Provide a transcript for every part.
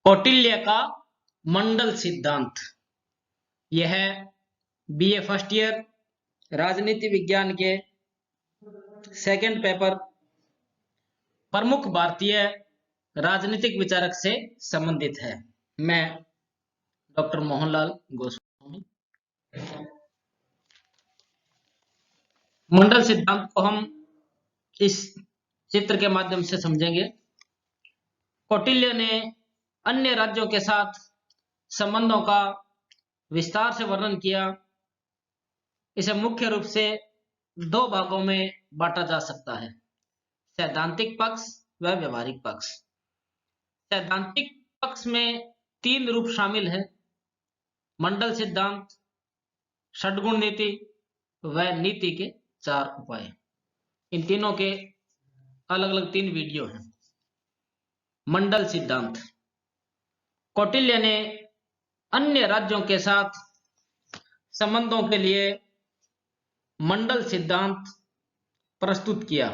कौटिल्य का मंडल सिद्धांत। यह बीए फर्स्ट ईयर राजनीति विज्ञान के सेकंड पेपर प्रमुख भारतीय राजनीतिक विचारक से संबंधित है। मैं डॉक्टर मोहनलाल गोस्वामी। मंडल सिद्धांत को हम इस चित्र के माध्यम से समझेंगे। कौटिल्य ने अन्य राज्यों के साथ संबंधों का विस्तार से वर्णन किया। इसे मुख्य रूप से दो भागों में बांटा जा सकता है, सैद्धांतिक पक्ष व व्यवहारिक पक्ष। सैद्धांतिक पक्ष में तीन रूप शामिल हैं: मंडल सिद्धांत, षड्गुण नीति व नीति के चार उपाय। इन तीनों के अलग अलग तीन वीडियो हैं। मंडल सिद्धांत। कौटिल्य ने अन्य राज्यों के साथ संबंधों के लिए मंडल सिद्धांत प्रस्तुत किया।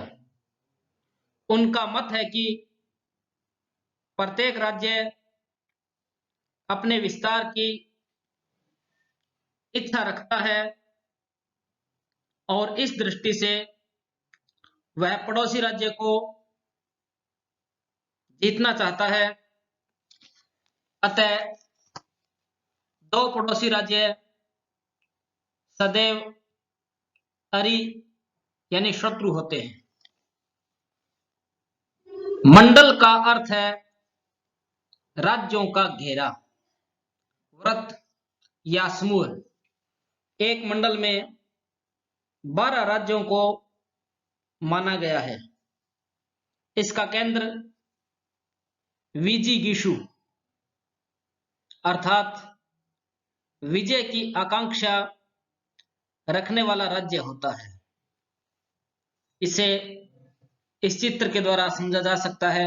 उनका मत है कि प्रत्येक राज्य अपने विस्तार की इच्छा रखता है और इस दृष्टि से वह पड़ोसी राज्य को जीतना चाहता है। अतः दो पड़ोसी राज्य सदैव अरि यानी शत्रु होते हैं। मंडल का अर्थ है राज्यों का घेरा, वृत्त या समूह। एक मंडल में 12 राज्यों को माना गया है। इसका केंद्र विजिगीषु अर्थात विजय की आकांक्षा रखने वाला राज्य होता है। इसे इस चित्र के द्वारा समझा जा सकता है।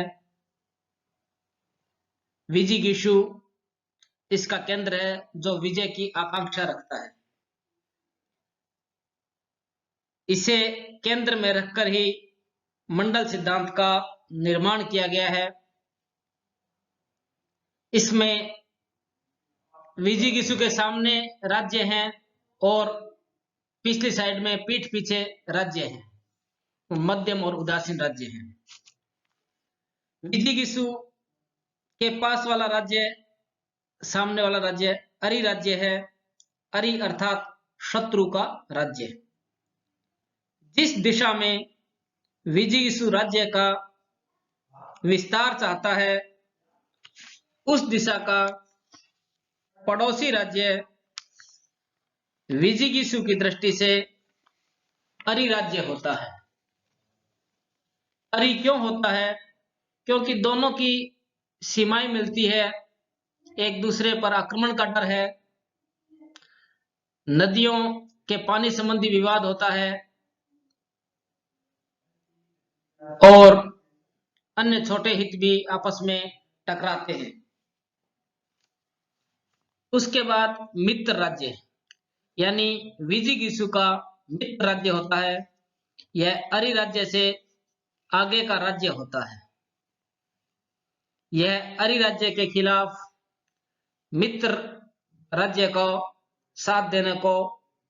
विजिगीषु इसका केंद्र है जो विजय की आकांक्षा रखता है। इसे केंद्र में रखकर ही मंडल सिद्धांत का निर्माण किया गया है। इसमें विजिगीषु के सामने राज्य हैं और पिछली साइड में पीठ पीछे राज्य हैं, मध्यम और उदासीन राज्य हैं। विजिगीषु के पास वाला राज्य, सामने वाला राज्य अरि राज्य है। अरि अर्थात शत्रु का राज्य। जिस दिशा में विजिगीषु राज्य का विस्तार चाहता है उस दिशा का पड़ोसी राज्य विजिगीषु की दृष्टि से अरि राज्य होता है। अरि क्यों होता है? क्योंकि दोनों की सीमाएं मिलती है, एक दूसरे पर आक्रमण का डर है, नदियों के पानी संबंधी विवाद होता है और अन्य छोटे हित भी आपस में टकराते हैं। उसके बाद मित्र राज्य यानी विजिगीषु का मित्र राज्य होता है। यह अरि राज्य से आगे का राज्य होता है। यह अरि राज्य के खिलाफ मित्र राज्य को साथ देने को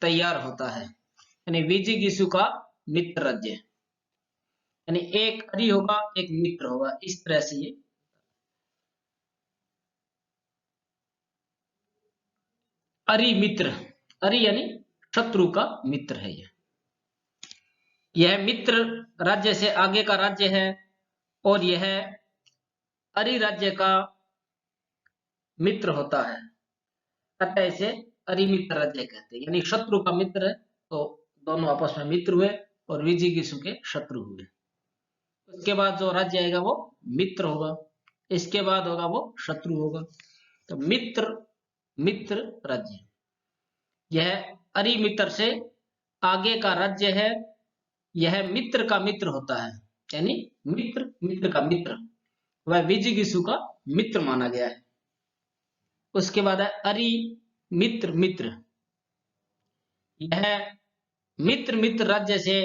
तैयार होता है, यानी विजिगीषु का मित्र राज्य, यानी एक अरि होगा एक मित्र होगा। इस तरह से ये अरि मित्र, अरि यानी शत्रु का मित्र है। यह मित्र राज्य से आगे का राज्य है और यह अरि राज्य का मित्र होता है। अतः इसे अरि मित्र राज्य कहते हैं, यानी शत्रु का मित्र है तो दोनों आपस में मित्र हुए और विजिगीषु के शत्रु हुए। उसके बाद जो राज्य आएगा वो मित्र होगा, इसके बाद होगा वो शत्रु होगा। तो मित्र मित्र राज्य, यह अरि मित्र से आगे का राज्य है। यह मित्र का मित्र होता है, यानी मित्र मित्र का मित्र, वह विजिगीषु का मित्र माना गया है। उसके बाद है अरि मित्र मित्र। यह मित्र मित्र राज्य से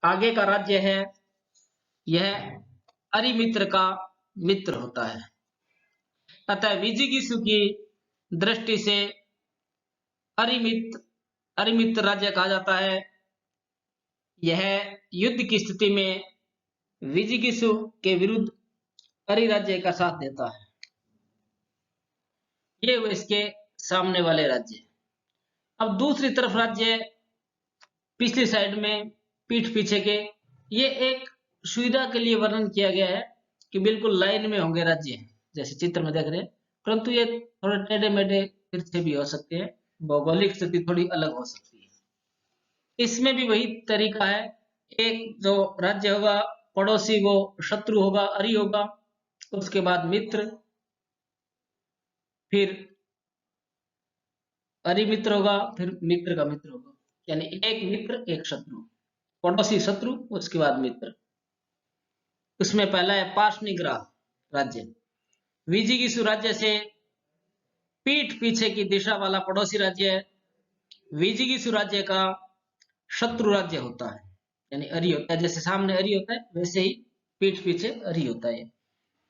आगे का राज्य है। यह अरि मित्र का मित्र होता है। अतः विजिगीषु की दृष्टि से अरिमित राज्य कहा जाता है। यह युद्ध की स्थिति में विजिगीषु के विरुद्ध अरि राज्य का साथ देता है। ये हुए इसके सामने वाले राज्य। अब दूसरी तरफ राज्य पिछली साइड में पीठ पीछे के, ये एक सुविधा के लिए वर्णन किया गया है कि बिल्कुल लाइन में होंगे राज्य, जैसे चित्र में देख रहे हैं, परंतु ये थोड़े टेढ़े मेढ़े तिरछे भी हो सकते हैं, भौगोलिक स्थिति थोड़ी अलग हो सकती है। इसमें भी वही तरीका है, एक जो राज्य होगा पड़ोसी वो शत्रु होगा, अरि होगा, उसके बाद मित्र, फिर अरि मित्र होगा, फिर मित्र का मित्र होगा, यानी एक मित्र एक शत्रु, पड़ोसी शत्रु उसके बाद मित्र। उसमें पहला है पाशनिग्रह राज्य। विजिगीषु राज्य से पीठ पीछे की दिशा वाला पड़ोसी राज्य है। विजिगीषु राज्य का शत्रु राज्य होता है, यानी अरि होता है, जैसे सामने अरि होता है वैसे ही पीठ पीछे अरि होता है।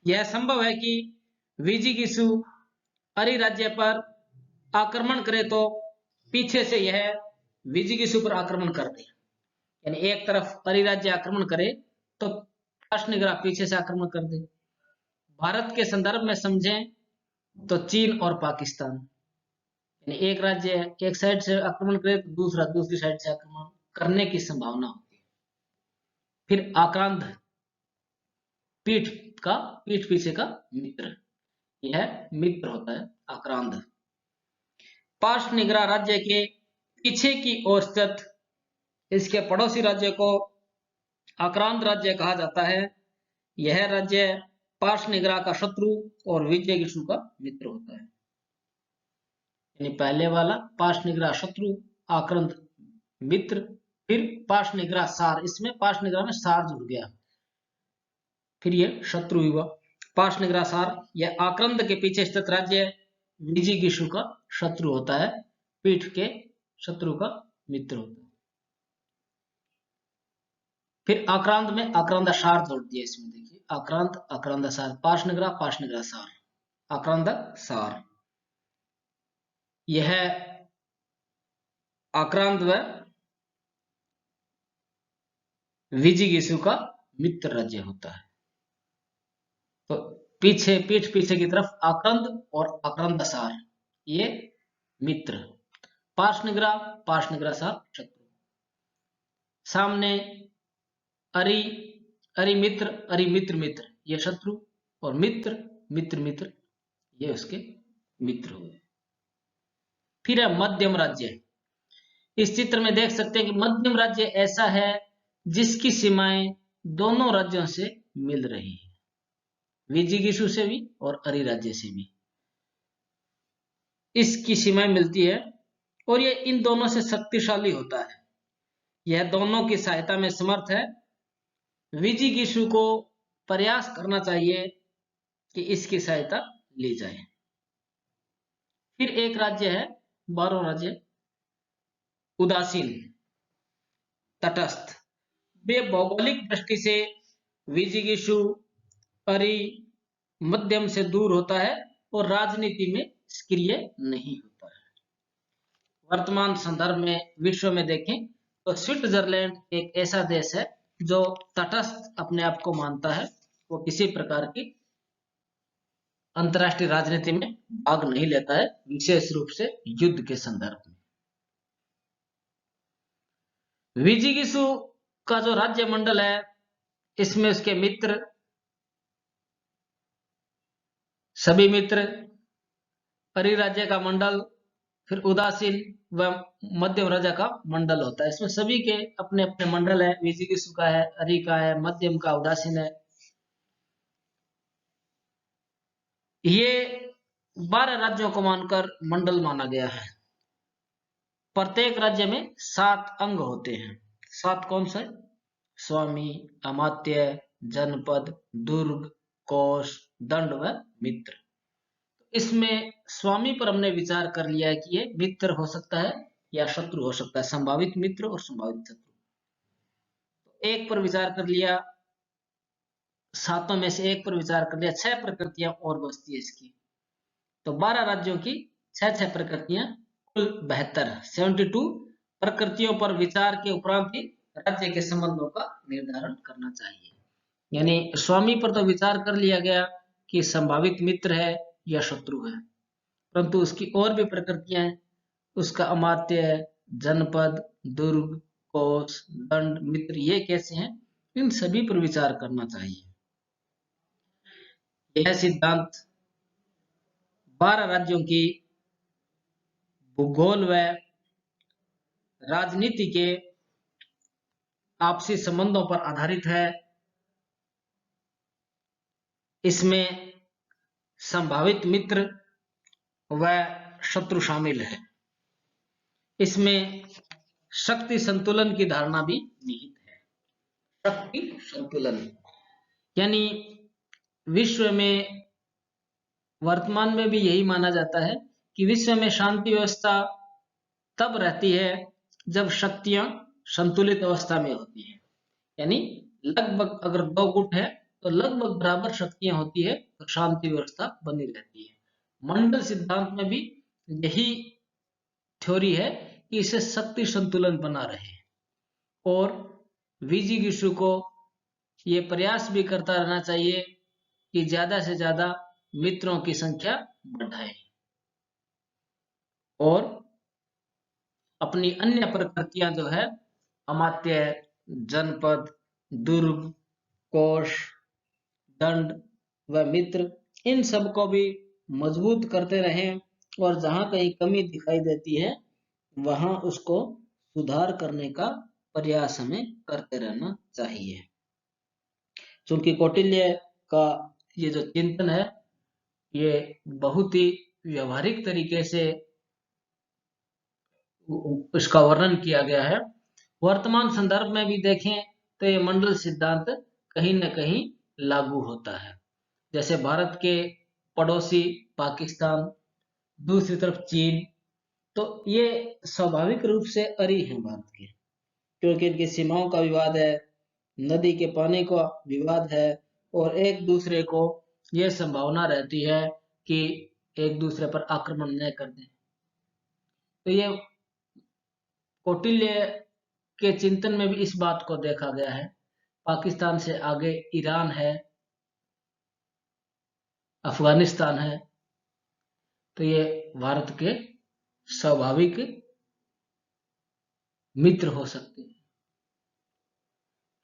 यह संभव है कि विजिगीषु अरि राज्य पर आक्रमण करे तो पीछे से यह विजिगीषु पर आक्रमण कर दे, यानी एक तरफ अरि राज्य आक्रमण करे तो पाशनिग्रह पीछे से आक्रमण कर दे। भारत के संदर्भ में समझें तो चीन और पाकिस्तान, यानी एक राज्य एक साइड से आक्रमण करे तो दूसरा दूसरी साइड से आक्रमण करने की संभावना होती है। फिर आक्रांत, पीठ पीछे का मित्र, यह मित्र होता है आक्रांत। पाशनिग्रह राज्य के पीछे की ओर स्थित इसके पड़ोसी राज्य को आक्रांत राज्य कहा जाता है। यह राज्य पाशनिग्रह का शत्रु और विजिगीषु का मित्र होता है। यानी पहले वाला पाशनिग्रह शत्रु, आक्रांत मित्र, फिर पाशनिग्रह सार, इसमें पाशनिग्रह में सार जुड़ गया, फिर ये शत्रु हुआ। पाशनिग्रह सार, यह आक्रांत के पीछे स्थित राज्य विजिगीषु का शत्रु होता है, पीठ के शत्रु का मित्र होता है। फिर आक्रांत में आक्रांत सार जोड़ दिया, इसमें देखिए आक्रांत आक्रांत सार, पाशनिग्रह सार, आक्रांत सार। यह आक्रांत व विजिगीषु का मित्र राज्य होता है। तो पीठ पीछे की तरफ आक्रांत और आक्रांत सार, ये मित्र, पाशनिग्रह सार शत्रु। सामने अरि मित्र ये शत्रु, और मित्र ये उसके मित्र हुए। फिर है मध्यम राज्य। इस चित्र में देख सकते हैं कि मध्यम राज्य ऐसा है जिसकी सीमाएं दोनों राज्यों से मिल रही है, विजिगीषु से भी और अरि राज्य से भी इसकी सीमाएं मिलती है, और ये इन दोनों से शक्तिशाली होता है। यह दोनों की सहायता में समर्थ है। विजिगीषु को प्रयास करना चाहिए कि इसकी सहायता ली जाए। फिर एक राज्य है 12वां राज्य उदासीन, तटस्थ। वे भौगोलिक दृष्टि से विजिगीषु अरि मध्यम से दूर होता है और राजनीति में सक्रिय नहीं होता है। वर्तमान संदर्भ में विश्व में देखें तो स्विट्जरलैंड एक ऐसा देश है जो तटस्थ अपने आप को मानता है, वो किसी प्रकार की अंतर्राष्ट्रीय राजनीति में भाग नहीं लेता है, विशेष रूप से युद्ध के संदर्भ में। विजिगीषु का जो राज्य मंडल है, इसमें उसके मित्र, सभी मित्र, अरि राज्य का मंडल, फिर उदासीन व मध्यम राज्य का मंडल होता है। इसमें सभी के अपने अपने मंडल है, विजिगीषु का है, अरि का है, मध्यम का, उदासीन है। ये 12 राज्यों को मानकर मंडल माना गया है। प्रत्येक राज्य में 7 अंग होते हैं। 7 कौन सा है? स्वामी, अमात्य, जनपद, दुर्ग, कोष, दंड व मित्र। इसमें स्वामी पर हमने विचार कर लिया है कि ये मित्र हो सकता है या शत्रु हो सकता है, संभावित मित्र और संभावित शत्रु। एक पर विचार कर लिया, 7 में से एक पर विचार कर लिया, 6 प्रकृतियां और बचती है इसकी। तो 12 राज्यों की 6 प्रकृतियां, कुल 72 प्रकृतियों पर विचार के उपरांत ही राज्य के संबंधों का निर्धारण करना चाहिए। यानी स्वामी पर तो विचार कर लिया गया कि संभावित मित्र है या शत्रु है, परंतु उसकी और भी प्रकृतियां हैं, उसका अमात्य, जनपद, दुर्ग, कोष, दंड, मित्र, ये कैसे हैं, इन सभी पर विचार करना चाहिए। यह सिद्धांत 12 राज्यों की भूगोल व राजनीति के आपसी संबंधों पर आधारित है। इसमें संभावित मित्र व शत्रु शामिल है। इसमें शक्ति संतुलन की धारणा भी निहित है। शक्ति संतुलन यानी विश्व में वर्तमान में भी यही माना जाता है कि विश्व में शांति व्यवस्था तब रहती है जब शक्तियां संतुलित अवस्था में होती है। यानी लगभग अगर 2 गुट है तो लगभग बराबर शक्तियां होती है तो शांति व्यवस्था बनी रहती है। मंडल सिद्धांत में भी यही थ्योरी है कि इसे शक्ति संतुलन बना रहे, और वीजी गिशु को ये प्रयास भी करता रहना चाहिए कि ज्यादा से ज्यादा मित्रों की संख्या बढ़ाए और अपनी अन्य प्रकृतियां जो है अमात्य, जनपद, दुर्ग, कोष, दंड व मित्र, इन सब को भी मजबूत करते रहें और जहां कहीं कमी दिखाई देती है वहां उसको सुधार करने का प्रयास हमें करते रहना चाहिए। क्योंकि कौटिल्य का ये जो चिंतन है ये बहुत ही व्यवहारिक तरीके से इसका वर्णन किया गया है। वर्तमान संदर्भ में भी देखें तो ये मंडल सिद्धांत कहीं न कहीं लागू होता है। जैसे भारत के पड़ोसी पाकिस्तान, दूसरी तरफ चीन, तो ये स्वाभाविक रूप से अरी हैं भारत के, क्योंकि इनकी सीमाओं का विवाद है, नदी के पानी का विवाद है और एक दूसरे को ये संभावना रहती है कि एक दूसरे पर आक्रमण न कर दें। तो ये कौटिल्य के चिंतन में भी इस बात को देखा गया है। पाकिस्तान से आगे ईरान है, अफगानिस्तान है, तो ये भारत के स्वाभाविक मित्र हो सकते हैं।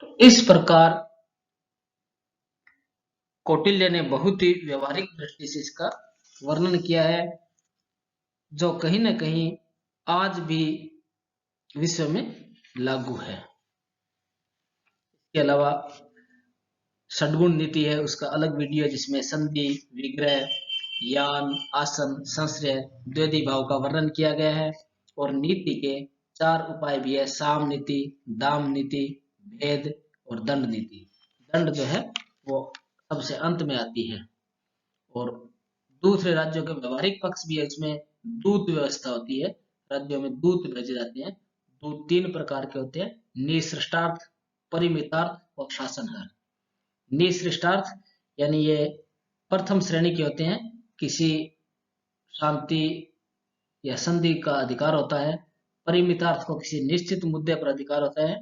तो इस प्रकार कौटिल्य ने बहुत ही व्यवहारिक दृष्टि से इसका वर्णन किया है, जो कहीं न कहीं आज भी विश्व में लागू है। इसके अलावा षड्गुण नीति है, उसका अलग वीडियो है जिसमें संधि, विग्रह, यान, आसन, संश्रय, द्वैधी भाव का वर्णन किया गया है। और नीति के 4 उपाय भी है, साम नीति, दाम नीति, भेद और दंड नीति। दंड जो है वो सबसे अंत में आती है। और दूसरे राज्यों के व्यवहारिक पक्ष भी है, इसमें दूत व्यवस्था होती है, राज्यों में दूत भेजे जाते हैं। दूत 3 प्रकार के होते हैं, निसृष्टार्थ, परिमितार्थ और शासनहार। निसृष्टार्थ यानी ये प्रथम श्रेणी के होते हैं, किसी शांति या संधि का अधिकार होता है। परिमितार्थ को किसी निश्चित मुद्दे पर अधिकार होता है।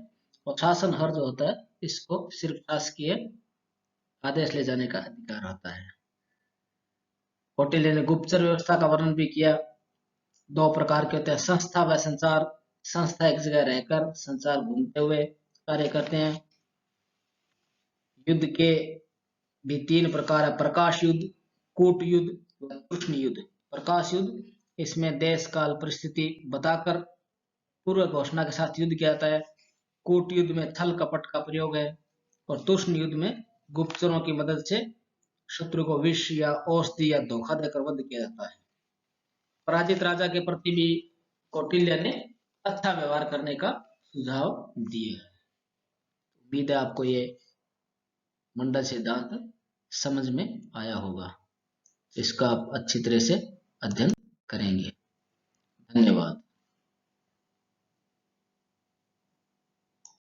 और शासनहार जो होता है इसको सिर्फ शासकीय आदेश ले जाने का अधिकार होता है। कौटिल्य ने गुप्तचर व्यवस्था का वर्णन भी किया। 2 प्रकार के होते हैं, संस्था व संचार। संस्था एक जगह रहकर, संचार घूमते हुए कार्य करते हैं। युद्ध के भी 3 प्रकार है, प्रकाश युद्ध, कूट युद्ध व तुष्ण युद्ध। प्रकाश युद्ध, इसमें देश काल परिस्थिति बताकर पूर्व घोषणा के साथ युद्ध किया जाता है। कूट युद्ध में छल कपट का प्रयोग है। और तुष्ण युद्ध में गुप्तचरों की मदद से शत्रु को विष या औषधि या धोखा देकर वध किया जाता है। पराजित राजा के प्रति भी कौटिल्य ने अच्छा व्यवहार करने का सुझाव दिया है। उम्मीद है आपको ये मंडल सिद्धांत समझ में आया होगा। इसका आप अच्छी तरह से अध्ययन करेंगे। धन्यवाद।